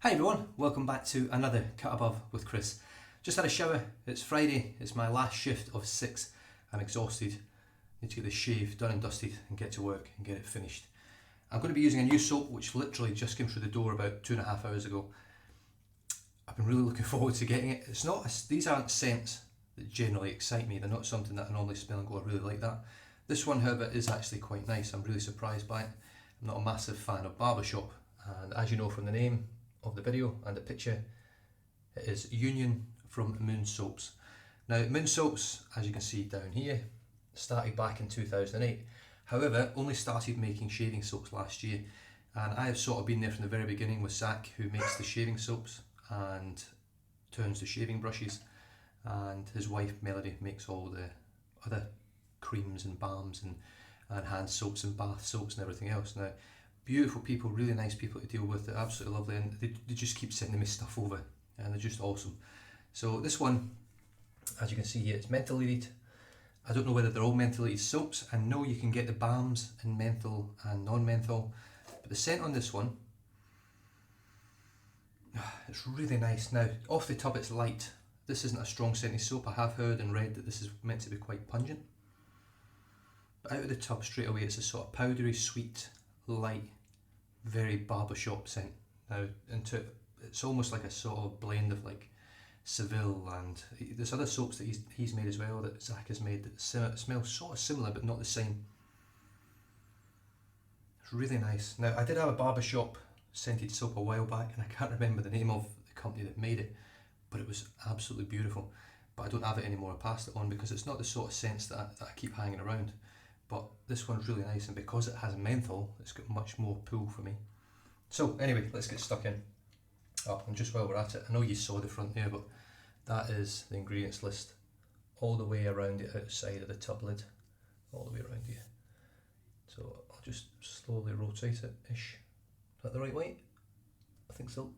Hi everyone, welcome back to another Cut Above with Chris. Just had a shower, it's Friday, it's my last shift of 6. I'm exhausted, need to get this shave done and dusted and get to work and get it finished. I'm going to be using a new soap which literally just came through the door about 2.5 hours ago. I've been really looking forward to getting it. These aren't scents that generally excite me, they're not something that I normally smell and go, I really like that. This one, however, is actually quite nice. I'm really surprised by it. I'm not a massive fan of barbershop, and as you know from the name of the video and the picture, it is Union from Moon Soaps. Now, Moon Soaps, as you can see down here, started back in 2008. However, only started making shaving soaps last year, and I have sort of been there from the very beginning with Zach, who makes the shaving soaps and turns the shaving brushes, and his wife Melody makes all the other creams and balms and hand soaps and bath soaps and everything else. Now, beautiful people, really nice people to deal with, they're absolutely lovely, and they just keep sending me stuff over and they're just awesome. So this one, as you can see here, it's mentholated. I don't know whether they're all mentholated soaps. I know you can get the balms in menthol and non-menthol, but the scent on this one, it's really nice. Now, off the tub it's light. This isn't a strong scented soap. I have heard and read that this is meant to be quite pungent. But out of the tub straight away it's a sort of powdery, sweet, light, very barbershop scent. Now, it's almost like a sort of blend of like Seville and there's other soaps that he's made as well, that Zach has made, that smell sort of similar but not the same. It's really nice. Now, I did have a barbershop scented soap a while back and I can't remember the name of the company that made it, but it was absolutely beautiful. But I don't have it anymore. I passed it on because it's not the sort of scents that I keep hanging around. But this one's really nice, and because it has menthol, it's got much more pull for me. So anyway, let's get stuck in. Oh, and just while we're at it, I know you saw the front there, but that is the ingredients list all the way around the outside of the tub lid, all the way around here. So I'll just slowly rotate it-ish. Is that the right way? I think so.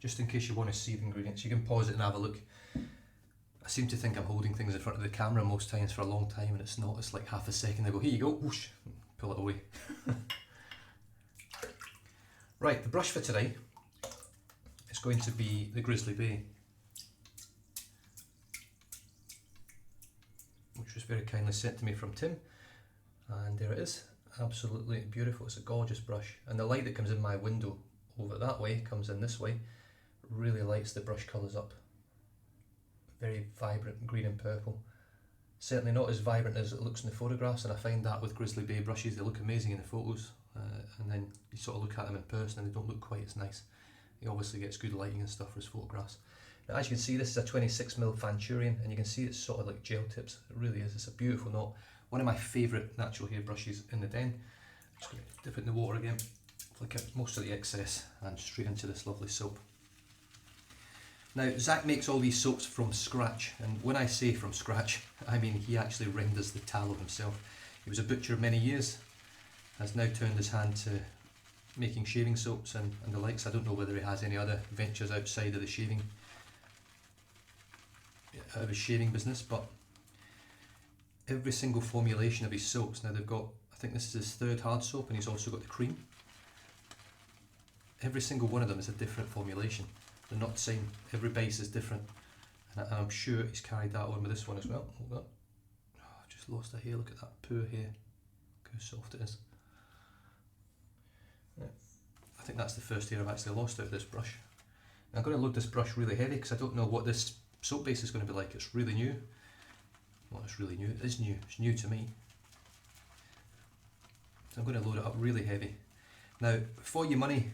Just in case you want to see the ingredients, you can pause it and have a look. I seem to think I'm holding things in front of the camera most times for a long time, and it's not. It's like half a second. I go, here you go, whoosh, pull it away. Right, the brush for today is going to be the Grizzly Bay, which was very kindly sent to me from Tim, and there it is. Absolutely beautiful. It's a gorgeous brush, and the light that comes in my window over that way comes in this way, really lights the brush colours up. Very vibrant green and purple. Certainly not as vibrant as it looks in the photographs, and I find that with Grizzly Bay brushes, they look amazing in the photos, and then you sort of look at them in person and they don't look quite as nice. He obviously gets good lighting and stuff for his photographs. Now, as you can see, this is a 26mm Fanturion, and you can see it's sort of like gel tips. It really is. It's a beautiful knot. One of my favourite natural hair brushes in the den. I'm just going to dip it in the water again, flick out most of the excess, and straight into this lovely soap. Now, Zach makes all these soaps from scratch, and when I say from scratch, I mean he actually renders the tallow himself. He was a butcher many years, has now turned his hand to making shaving soaps and the likes. I don't know whether he has any other ventures outside of the shaving business, but every single formulation of his soaps, now they've got, I think this is his third hard soap, and he's also got the cream. Every single one of them is a different formulation. They're not the same. Every base is different, and I'm sure he's carried that on with this one as well. Hold on. Oh, I've just lost a hair. Look at that poor hair. Look how soft it is. Yeah. I think that's the first hair I've actually lost out of this brush. Now, I'm going to load this brush really heavy because I don't know what this soap base is going to be like. It's really new. Well, it's really new. It is new. It's new to me. So I'm going to load it up really heavy. Now, for your money,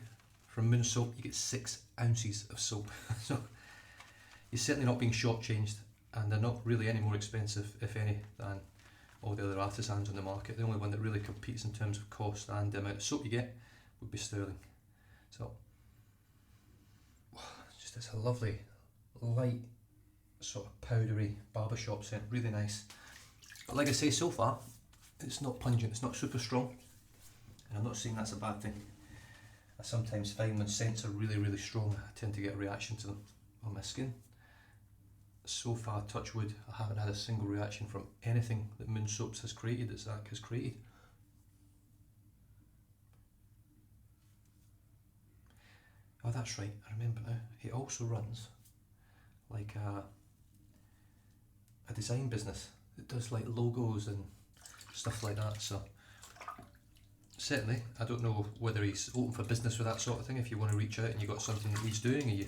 from Moon Soap, you get 6 ounces of soap. So you're certainly not being shortchanged, and they're not really any more expensive, if any, than all the other artisans on the market. The only one that really competes in terms of cost and the amount of soap you get would be Sterling. So just this lovely, light, sort of powdery barbershop scent, really nice. But like I say, so far, it's not pungent, it's not super strong, and I'm not saying that's a bad thing. I sometimes find when scents are really, really strong, I tend to get a reaction to them on my skin. So far, touch wood, I haven't had a single reaction from anything that Moon Soaps has created, that Zach has created. Oh, that's right, I remember now. He also runs like a design business that does like logos and stuff like that. So certainly, I don't know whether he's open for business with that sort of thing. If you want to reach out and you've got something that he's doing and you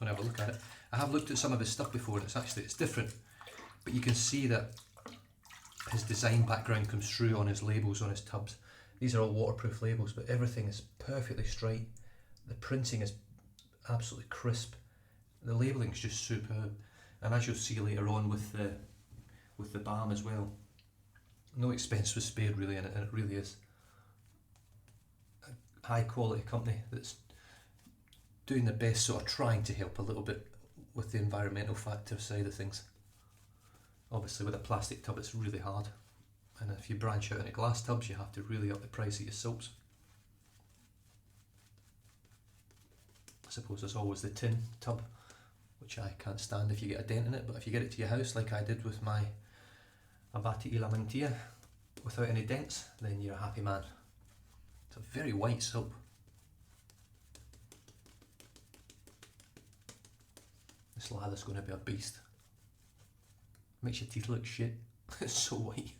want to have a look at it. I have looked at some of his stuff before and it's different. But you can see that his design background comes through on his labels, on his tubs. These are all waterproof labels, but everything is perfectly straight. The printing is absolutely crisp. The labelling is just superb. And as you'll see later on with the balm as well, no expense was spared really in it, and it really is a high quality company that's doing the best, sort of trying to help a little bit with the environmental factor side of things. Obviously with a plastic tub it's really hard, and if you branch out into glass tubs you have to really up the price of your soaps. I suppose there's always the tin tub, which I can't stand if you get a dent in it, but if you get it to your house like I did with my Abati y la Mentira without any dents, then you're a happy man. It's a very white soap. This lather's going to be a beast. Makes your teeth look shit. It's so white.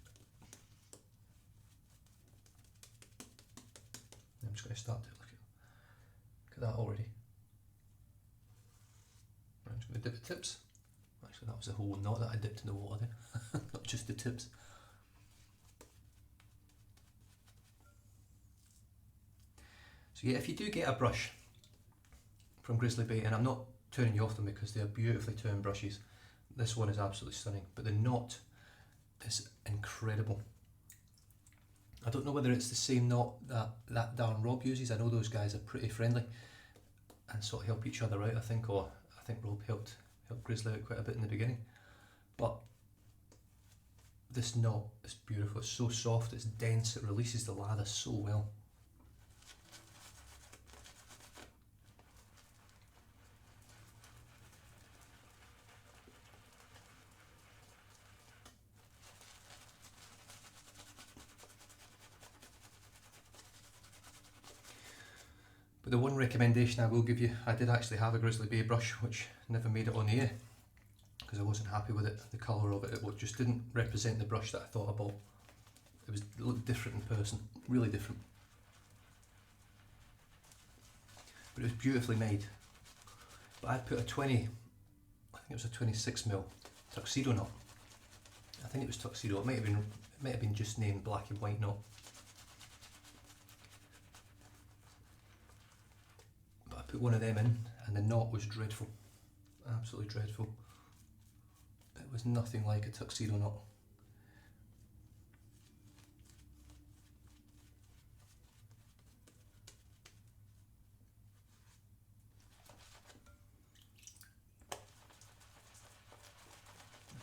I'm just going to start to look at that already. I'm just going to dip the tips. Actually that was the whole knot that I dipped in the water there, not just the tips. So yeah, if you do get a brush from Grizzly Bay, and I'm not turning you off them because they are beautifully turned brushes, this one is absolutely stunning, but the knot is incredible. I don't know whether it's the same knot that Darren Rob uses. I know those guys are pretty friendly and sort of help each other out, I think, or I think Rob helped Grizzly out quite a bit in the beginning. But this knot is beautiful, it's so soft, it's dense, it releases the lather so well. But the one recommendation I will give you, I did actually have a Grizzly Bay brush which never made it on the air because I wasn't happy with it, the colour of it, it just didn't represent the brush that I thought I bought. It looked different in person, really different. But it was beautifully made. But I put a 20, I think it was a 26mm tuxedo knot. I think it was tuxedo, it might have been just named black and white knot. But I put one of them in and the knot was dreadful, absolutely dreadful. It was nothing like a tuxedo knot.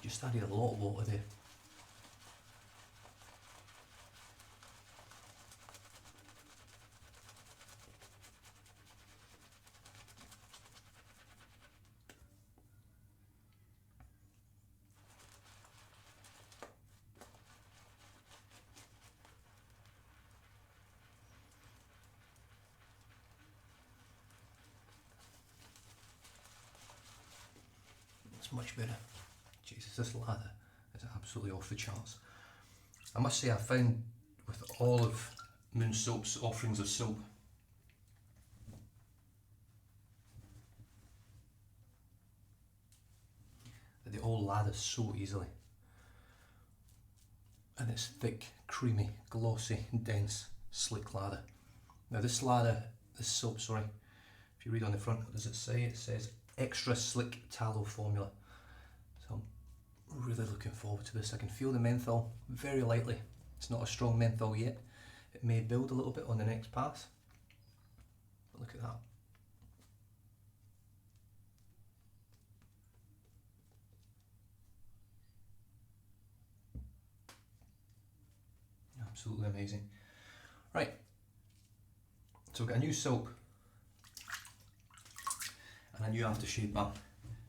Just added a lot of water there. It's much better. Jesus, this lather is absolutely off the charts. I must say I found with all of Moon Soap's offerings of soap, that they all lather so easily. And it's thick, creamy, glossy, dense, slick lather. Now this soap, sorry, if you read on the front, what does it say? It says extra slick tallow formula. So I'm really looking forward to this. I can feel the menthol very lightly. It's not a strong menthol yet. It may build a little bit on the next pass. But look at that. Absolutely amazing. Right, so we've got a new soap and a new aftershave balm.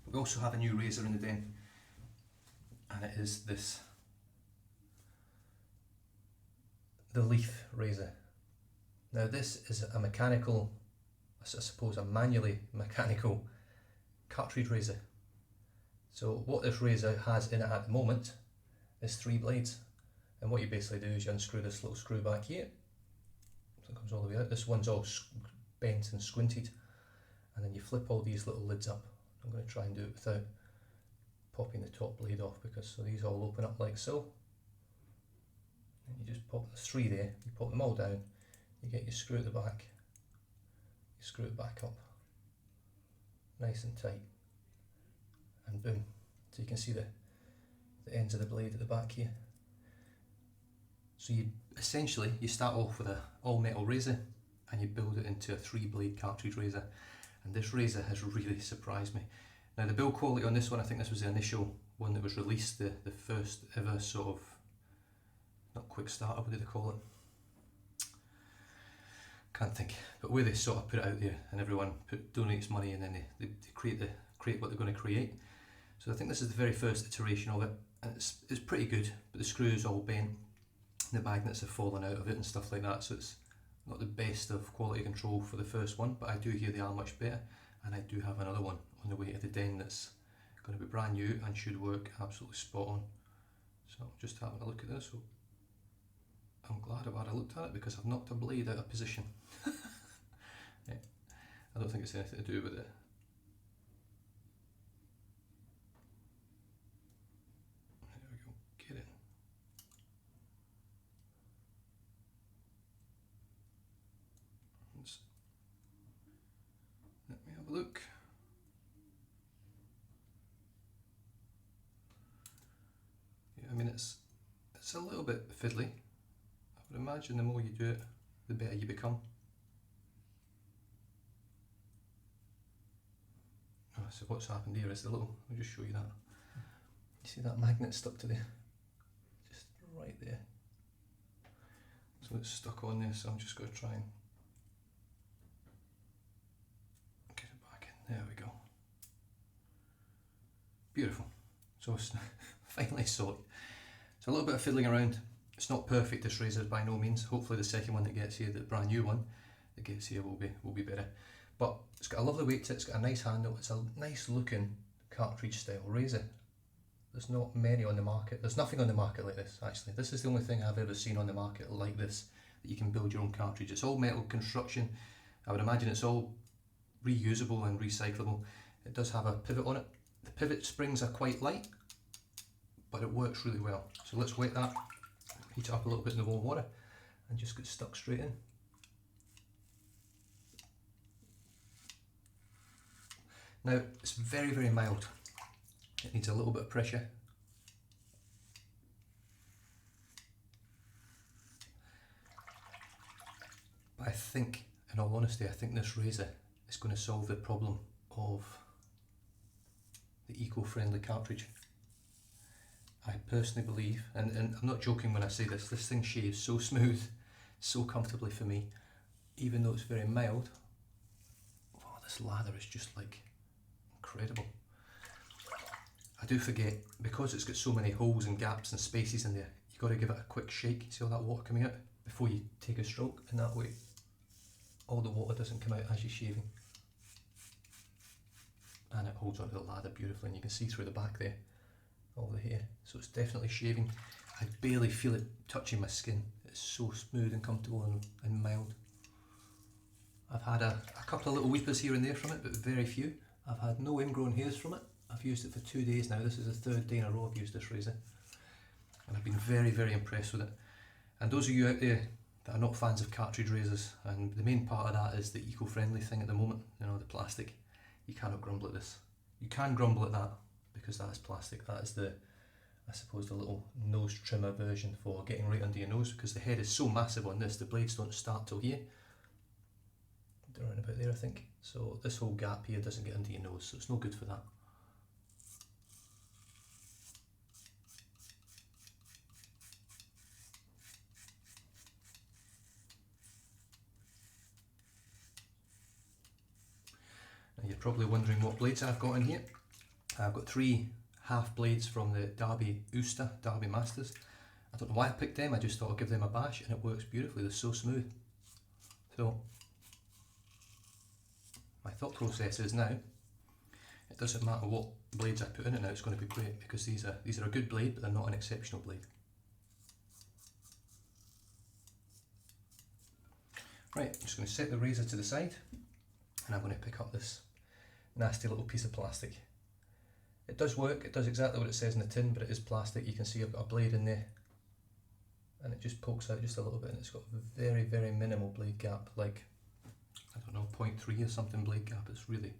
We also have a new razor in the den, and it is this, the Leaf razor. Now this is a I suppose, a manually mechanical cartridge razor. So what this razor has in it at the moment is 3 blades, and what you basically do is you unscrew this little screw back here, so it comes all the way out. This one's all bent and squinted, and then you flip all these little lids up. I'm going to try and do it without popping the top blade off, because so these all open up like so, and you just pop, there's 3 there, you pop them all down, you get your screw at the back, you screw it back up nice and tight, and boom. So you can see the ends of the blade at the back here. So you essentially you start off with a all metal razor and you build it into a 3 blade cartridge razor, and this razor has really surprised me. Now the build quality on this one, I think this was the initial one that was released, the first ever sort of, not quick starter, what did they call it? Can't think, but where they sort of put it out there and everyone donates money, and then they create what they're going to create. So I think this is the very first iteration of it, and it's pretty good, but the screws all bent, the magnets have fallen out of it and stuff like that, so it's not the best of quality control for the first one, but I do hear they are much better, and I do have another one on the way to the den that's going to be brand new and should work absolutely spot on. So I'm just having a look at this. So I'm glad I've had a look at it, because I've knocked a blade out of position. Yeah, I don't think it's anything to do with it. There we go, get in. Let me have a look. Yeah, I mean it's a little bit fiddly. I would imagine the more you do it, the better you become. Oh, so what's happened here is the little, I'll just show you that. You see that magnet stuck to the, just right there. So it's stuck on there, so I'm just going to try and get it back in. There we go. Beautiful. So it's finally sorted. So a little bit of fiddling around. It's not perfect, this razor, by no means. Hopefully the second one that gets here, the brand new one that gets here, will be better. But it's got a lovely weight to it, it's got a nice handle, it's a nice looking cartridge style razor. There's not many on the market, there's nothing on the market like this actually. This is the only thing I've ever seen on the market like this, that you can build your own cartridge. It's all metal construction. I would imagine it's all reusable and recyclable. It does have a pivot on it. The pivot springs are quite light, but it works really well. So let's wet that, heat it up a little bit in the warm water, and just get stuck straight in. Now it's very, very mild. It needs a little bit of pressure. But I think, in all honesty, I think this razor is going to solve the problem of the eco-friendly cartridge. I personally believe, and I'm not joking when I say this thing shaves so smooth, so comfortably for me, even though it's very mild. Oh, this lather is just like incredible. I do forget, because it's got so many holes and gaps and spaces in there, you've got to give it a quick shake. See all that water coming out before you take a stroke, and that way all the water doesn't come out as you're shaving. And it holds onto the lather beautifully, and you can see through the back there, all the hair. So it's definitely shaving. I barely feel it touching my skin. It's so smooth and comfortable and mild. I've had a couple of little weepers here and there from it, but very few. I've had no ingrown hairs from it. I've used it for 2 days now. This is the 3rd day in a row I've used this razor, and I've been very, very impressed with it. And those of you out there that are not fans of cartridge razors, and the main part of that is the eco-friendly thing at the moment, you know, the plastic, you cannot grumble at this. You can grumble at that because that is plastic. That is the, I suppose, the little nose trimmer version for getting right under your nose, because the head is so massive on this, the blades don't start till here. They're around about there, I think. So this whole gap here doesn't get under your nose, so it's no good for that. Now you're probably wondering what blades I've got in here. I've got 3 half blades from the Derby Masters. I don't know why I picked them, I just thought I'd give them a bash, and it works beautifully. They're so smooth. So thought process is now, it doesn't matter what blades I put in it now, it's going to be great, because these are a good blade, but they're not an exceptional blade. Right, I'm just going to set the razor to the side, and I'm going to pick up this nasty little piece of plastic. It does work, it does exactly what it says in the tin, but it is plastic. You can see I've got a blade in there, and it just pokes out just a little bit, and it's got a very, very minimal blade gap, like, I don't know, 0.3 or something blade gap. It's really,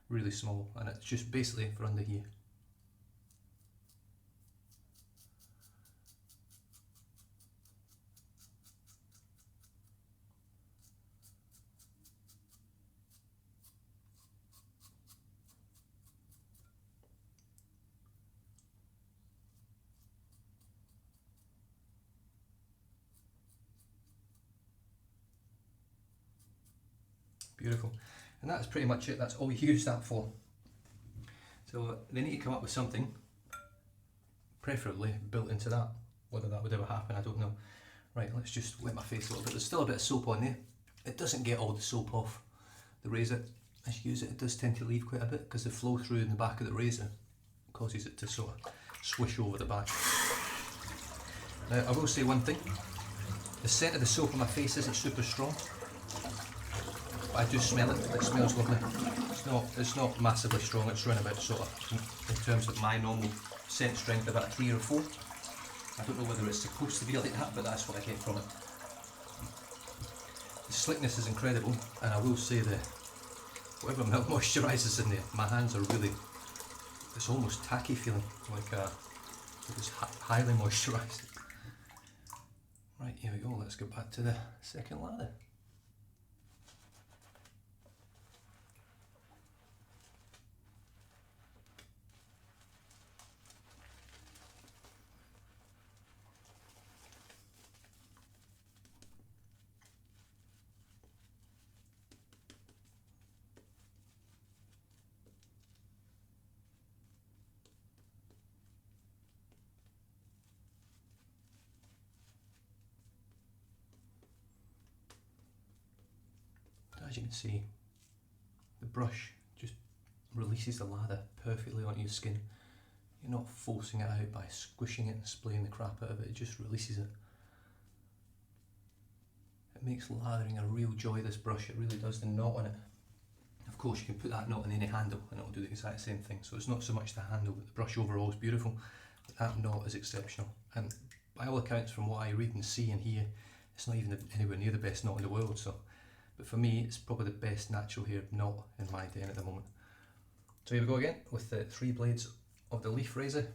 really small, and it's just basically for under here. Beautiful. And that's pretty much it. That's all we use that for. So they need to come up with something, preferably built into that. Whether that would ever happen, I don't know. Right, let's just wet my face a little bit. There's still a bit of soap on there. It doesn't get all the soap off the razor. As you use it, it does tend to leave quite a bit, because the flow through in the back of the razor causes it to sort of swish over the back. Now, I will say one thing. The scent of the soap on my face isn't super strong, but I do smell it. It smells lovely. It's not massively strong. It's around about sort of, in terms of my normal scent strength, about 3 or 4. I don't know whether it's supposed to be like that, but that's what I get from it. The slickness is incredible, and I will say that whatever milk moisturisers in there, my hands are really, it's almost tacky feeling, like it's highly moisturised. Right, here we go. Let's go back to the second lather. As you can see, the brush just releases the lather perfectly onto your skin. You're not forcing it out by squishing it and spraying the crap out of it, it just releases it. It makes lathering a real joy, this brush, it really does. The knot on it, of course you can put that knot in any handle and it'll do the exact same thing, so it's not so much the handle, but the brush overall is beautiful, but that knot is exceptional. And by all accounts, from what I read and see and hear, it's not even anywhere near the best knot in the world. So, but for me, it's probably the best natural hair knot in my den at the moment. So here we go again with the 3 blades of the leaf razor.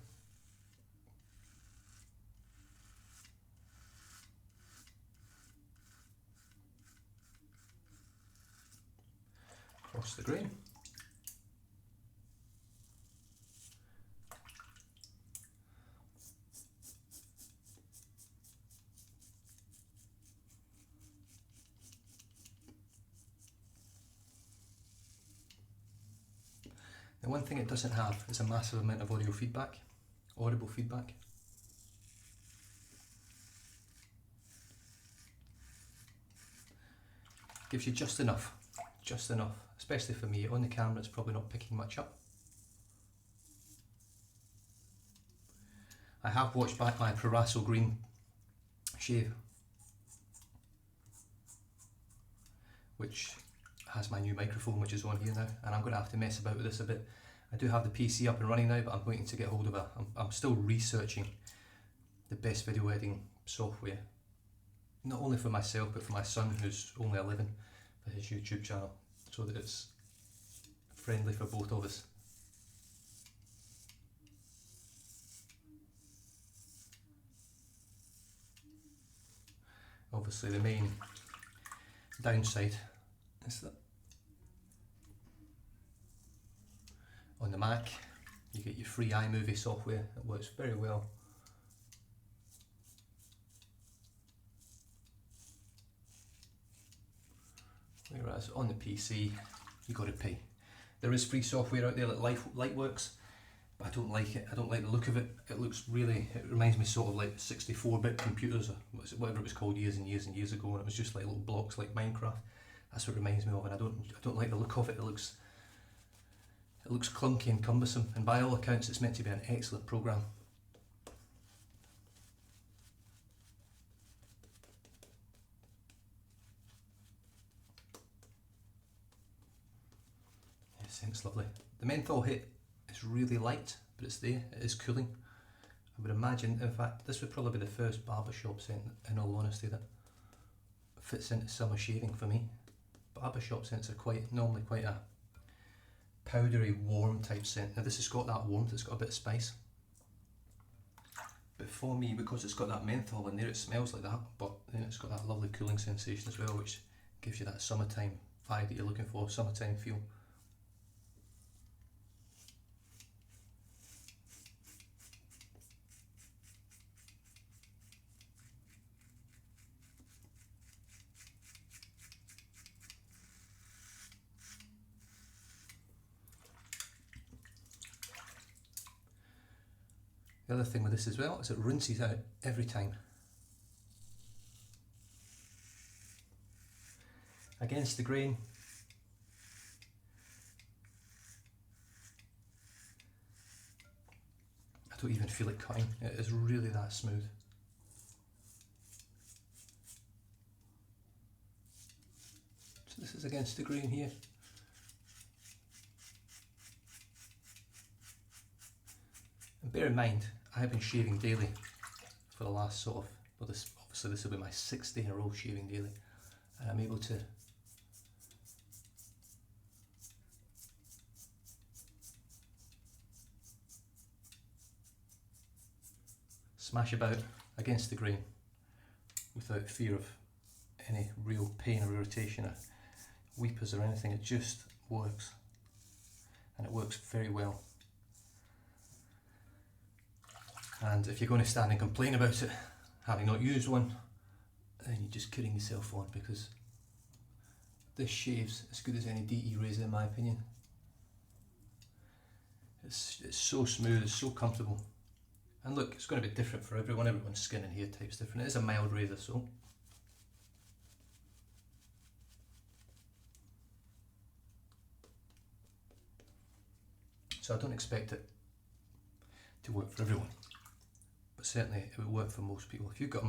Across the grain. The one thing it doesn't have is a massive amount of audible feedback. Gives you just enough, especially for me. On the camera it's probably not picking much up. I have watched back my Proraso green shave, which has my new microphone, which is on here now, and I'm going to have to mess about with this a bit. I do have the PC up and running now, but I'm waiting to get hold of I'm still researching the best video editing software, not only for myself but for my son, who's only 11, for his YouTube channel, so that it's friendly for both of us. Obviously the main downside is that on the Mac you get your free iMovie software that works very well. Whereas on the PC you got to pay. There is free software out there like Lightworks, but I don't like it. I don't like the look of it. It reminds me sort of like 64-bit computers, or whatever it was called years and years and years ago, and it was just like little blocks like Minecraft. That's what it reminds me of, and I don't like the look of it. It looks clunky and cumbersome, and by all accounts it's meant to be an excellent programme. Yeah, scent's lovely. The menthol hit is really light, but it's there, it is cooling. I would imagine, in fact, this would probably be the first barbershop scent, in all honesty, that fits into summer shaving for me. Barbershop scents are normally quite a powdery, warm type scent. Now this has got that warmth, it's got a bit of spice. But for me, because it's got that menthol in there, it smells like that, but then it's got that lovely cooling sensation as well, which gives you that summertime vibe that you're looking for, summertime feel. The other thing with this as well is it rinses out every time. Against the grain, I don't even feel it cutting, it is really that smooth. So this is against the grain here. And bear in mind, I have been shaving daily for the last obviously this will be my 6th day in a row shaving daily, and I'm able to smash about against the grain without fear of any real pain or irritation or weepers or anything. It just works, and it works very well. And if you're going to stand and complain about it, having not used one, then you're just kidding yourself on, because this shaves as good as any DE razor in my opinion. It's so smooth, it's so comfortable. And look, it's going to be different for everyone, everyone's skin and hair type's different. It is a mild razor, so I don't expect it to work for everyone. But certainly it would work for most people. If you've got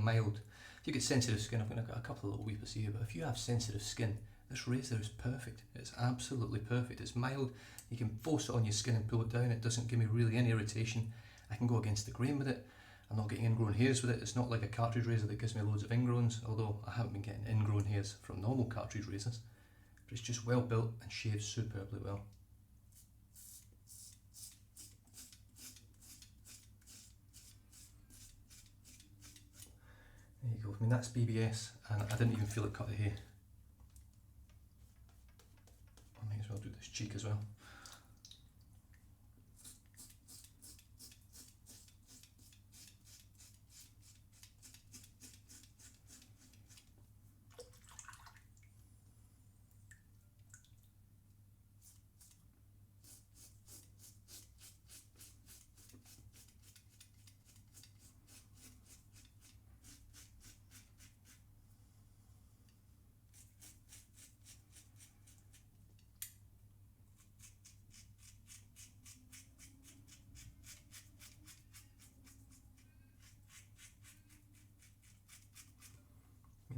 sensitive skin, I've got a couple of little weepers here, but if you have sensitive skin, this razor is perfect. It's absolutely perfect. It's mild, you can force it on your skin and pull it down. It doesn't give me really any irritation. I can go against the grain with it. I'm not getting ingrown hairs with it. It's not like a cartridge razor that gives me loads of ingrowns, although I haven't been getting ingrown hairs from normal cartridge razors. But it's just well built and shaves superbly well. There you go. I mean, that's BBS, and I didn't even feel it cut the hair. I may as well do this cheek as well.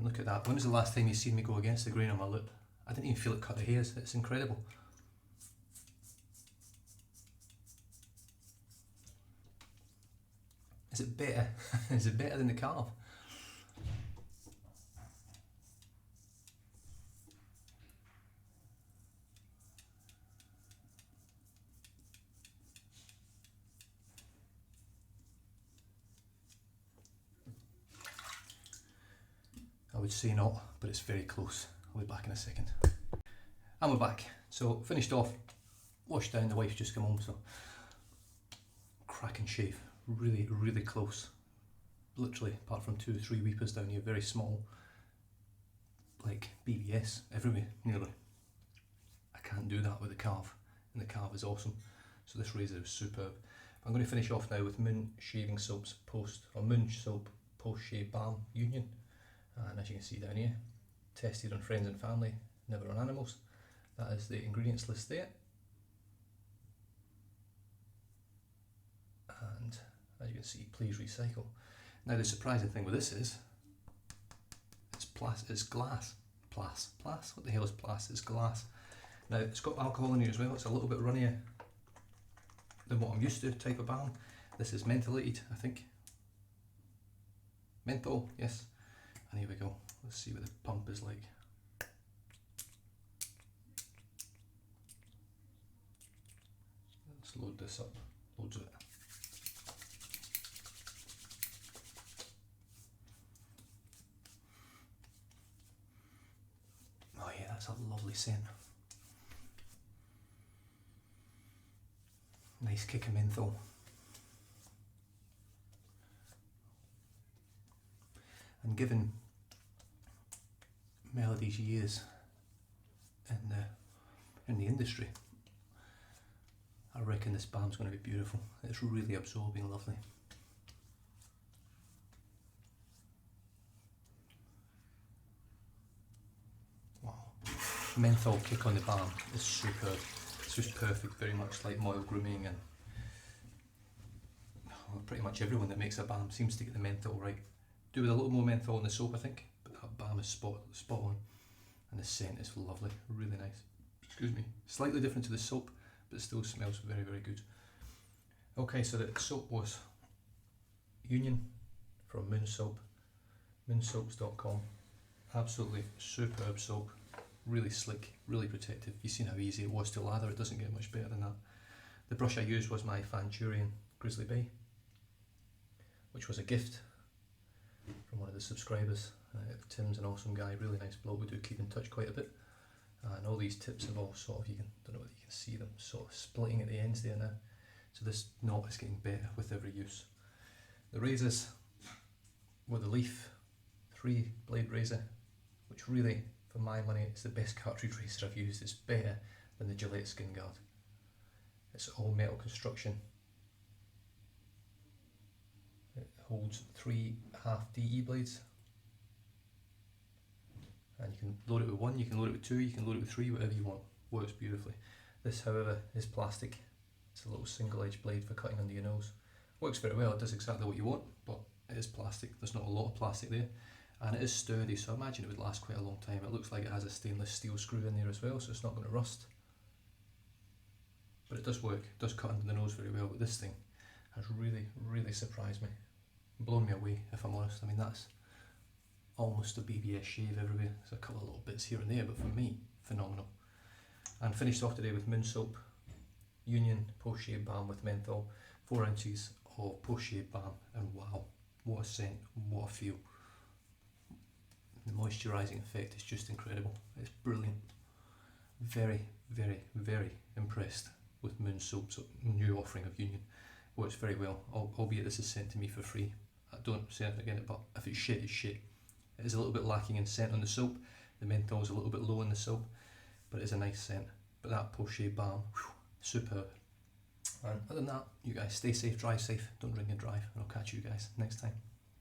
Look at that. When was the last time you seen me go against the grain on my lip? I didn't even feel it cut the hairs. It's incredible. Is it better? Is it better than the carve? I would say not, but it's very close. I'll be back in a second. And we're back. So finished off, washed down, the wife's just come home, so cracking shave. Really, really close. Literally, apart from 2 or 3 weepers down here, very small. Like BBS everywhere, nearly. I can't do that with the carve, and the carve is awesome. So this razor is superb. I'm going to finish off now with Moon Shaving Soap's Moon Soap Post Shave Balm Union. And as you can see down here, tested on friends and family, never on animals. That is the ingredients list there. And as you can see, please recycle. Now the surprising thing with this is, it's glass. Plas? What the hell is plas? It's glass. Now it's got alcohol in here as well. It's a little bit runnier than what I'm used to type of balm. This is mentholated, I think. Menthol, yes. And here we go. Let's see what the pump is like. Let's load this up. Loads of it. Oh yeah, that's a lovely scent. Nice kick of menthol. And given Melody's years in the industry, I reckon this balm's going to be beautiful. It's really absorbing, lovely. Wow. Menthol kick on the balm is superb. It's just perfect, very much like Moyle Grooming, and pretty much everyone that makes a balm seems to get the menthol right. Do with a little more menthol in the soap, I think, but that balm is spot on, and the scent is lovely, really nice. Excuse me. Slightly different to the soap, but it still smells very, very good. Okay, so the soap was Union from Moon Soap, moonsoaps.com. Absolutely superb soap, really slick, really protective. You've seen how easy it was to lather, it doesn't get much better than that. The brush I used was my Fanturian Grizzly Bay, which was a gift from one of the subscribers. Tim's an awesome guy, really nice bloke. We do keep in touch quite a bit, and all these tips have all sort of, don't know whether you can see them, sort of splitting at the ends there now. So this knot is getting better with every use. The razors were the Leaf 3-blade razor, which really, for my money, is the best cartridge razor I've used. It's better than the Gillette Skin Guard. It's all metal construction. It holds 3 half DE blades, and you can load it with 1, you can load it with 2, you can load it with 3, whatever you want. Works beautifully. This, however, is plastic. It's a little single edge blade for cutting under your nose. Works very well, it does exactly what you want, but it is plastic. There's not a lot of plastic there, and it is sturdy, so I imagine it would last quite a long time. It looks like it has a stainless steel screw in there as well, so it's not going to rust. But it does work, it does cut under the nose very well. But this thing has really, really surprised me, blown me away, if I'm honest. I mean, that's almost a BBS shave everywhere. There's a couple of little bits here and there, but for me, phenomenal. And finished off today with Moon Soap Union Post Shave Balm with menthol, 4 ounces of post shave balm, and wow, what a scent, what a feel. The moisturising effect is just incredible. It's brilliant. Very, very, very impressed with Moon Soap's new offering of Union. Works very well, albeit this is sent to me for free. I don't say anything again, but if it's shit, it's shit. It is a little bit lacking in scent on the soap. The menthol is a little bit low in the soap, but it's a nice scent. But that post shave balm, whew, superb. And other than that, you guys stay safe, drive safe, don't drink and drive, and I'll catch you guys next time.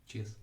Cheers.